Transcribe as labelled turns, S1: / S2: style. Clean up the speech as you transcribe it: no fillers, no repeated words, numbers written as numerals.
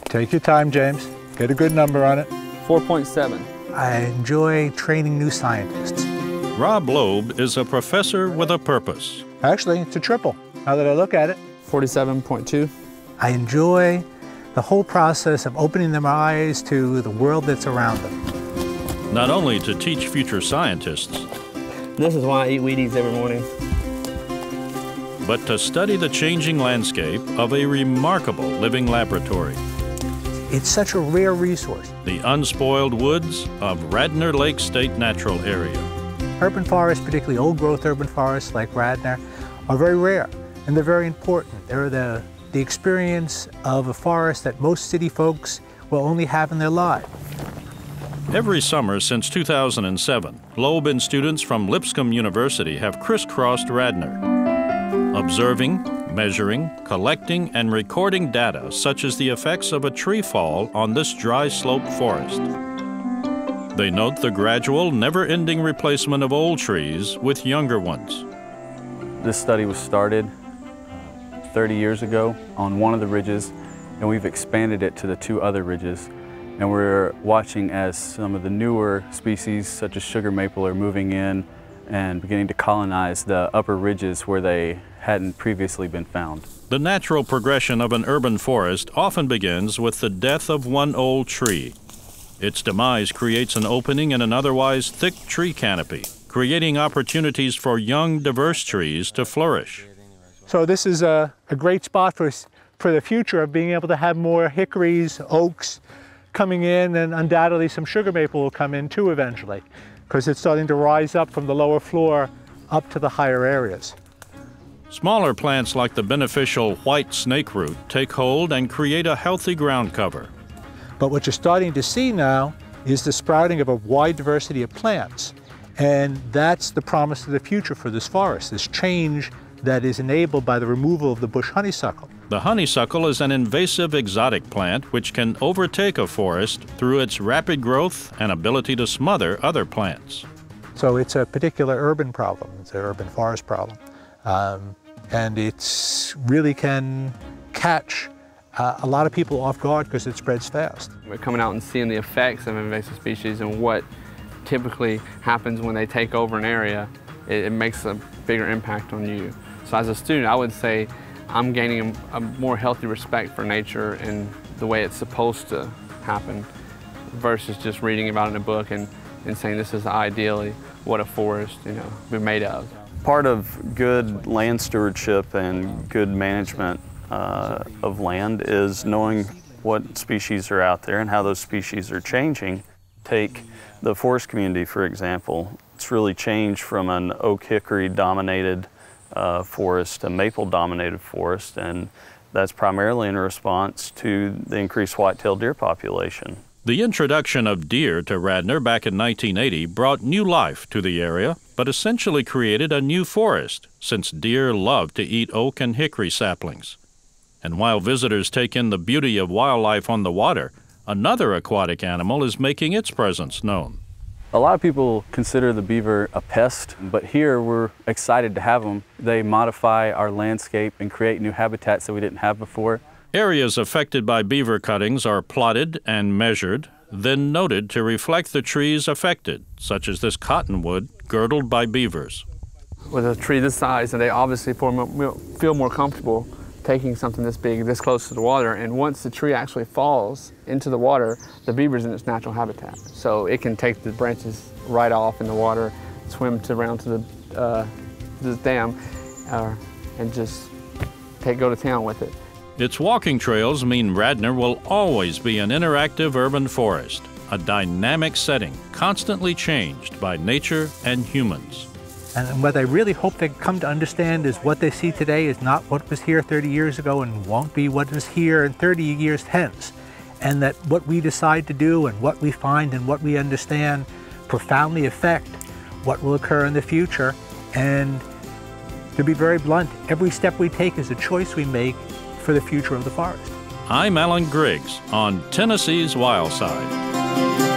S1: Take your time, James. Get a good number on it.
S2: 4.7.
S1: I enjoy training new scientists.
S3: Rob Loeb is a professor with a purpose.
S1: Actually, it's a triple, now that I look at it.
S2: 47.2.
S1: I enjoy the whole process of opening their eyes to the world that's around them.
S3: Not only to teach future scientists,
S2: This is why I eat Wheaties every morning.
S3: but to study the changing landscape of a remarkable living laboratory.
S1: It's such a rare resource.
S3: The unspoiled woods of Radnor Lake State Natural Area.
S1: Urban forests, particularly old-growth urban forests like Radnor, are very rare, and they're very important. They're the experience of a forest that most city folks will only have in their lives.
S3: Every summer since 2007, Loeb and students from Lipscomb University have crisscrossed Radnor, observing, measuring, collecting, and recording data such as the effects of a tree fall on this dry slope forest. They note the gradual, never-ending replacement of old trees with younger ones.
S4: This study was started 30 years ago on one of the ridges, and we've expanded it to the two other ridges. And we're watching as some of the newer species, such as sugar maple, are moving in and beginning to colonize the upper ridges where they hadn't previously been found.
S3: The natural progression of an urban forest often begins with the death of one old tree. Its demise creates an opening in an otherwise thick tree canopy, creating opportunities for young, diverse trees to flourish.
S1: So this is a great spot for the future of being able to have more hickories, oaks coming in, and undoubtedly some sugar maple will come in too eventually, because it's starting to rise up from the lower floor up to the higher areas.
S3: Smaller plants like the beneficial white snakeroot take hold and create a healthy ground cover.
S1: But what you're starting to see now is the sprouting of a wide diversity of plants. And that's the promise of the future for this forest, this change that is enabled by the removal of the bush honeysuckle.
S3: The honeysuckle is an invasive exotic plant which can overtake a forest through its rapid growth and ability to smother other plants.
S1: So it's a particular urban problem. It's an urban forest problem. And it really can catch a lot of people off guard because it spreads fast.
S2: We're coming out and seeing the effects of invasive species and what typically happens when they take over an area. It makes a bigger impact on you. So as a student, I would say I'm gaining a more healthy respect for nature and the way it's supposed to happen versus just reading about it in a book and saying this is ideally what a forest, be made of.
S4: Part of good land stewardship and good management of land is knowing what species are out there and how those species are changing. Take the forest community, for example. It's really changed from an oak hickory dominated forest, a maple dominated forest, and that's primarily in response to the increased white-tailed deer population.
S3: The introduction of deer to Radnor back in 1980 brought new life to the area, but essentially created a new forest, since deer love to eat oak and hickory saplings. And while visitors take in the beauty of wildlife on the water, another aquatic animal is making its presence known.
S4: A lot of people consider the beaver a pest, but here we're excited to have them. They modify our landscape and create new habitats that we didn't have before.
S3: Areas affected by beaver cuttings are plotted and measured, then noted to reflect the trees affected, such as this cottonwood girdled by beavers.
S2: With a tree this size, and they obviously feel more comfortable taking something this big, this close to the water, and once the tree actually falls into the water, the beaver's in its natural habitat. So it can take the branches right off in the water, swim around to the dam, and just go to town with it.
S3: Its walking trails mean Radnor will always be an interactive urban forest, a dynamic setting constantly changed by nature and humans.
S1: And what I really hope they come to understand is what they see today is not what was here 30 years ago and won't be what is here in 30 years hence. And that what we decide to do and what we find and what we understand profoundly affect what will occur in the future. And to be very blunt, every step we take is a choice we make for the future of the forest.
S3: I'm Alan Griggs on Tennessee's Wild Side.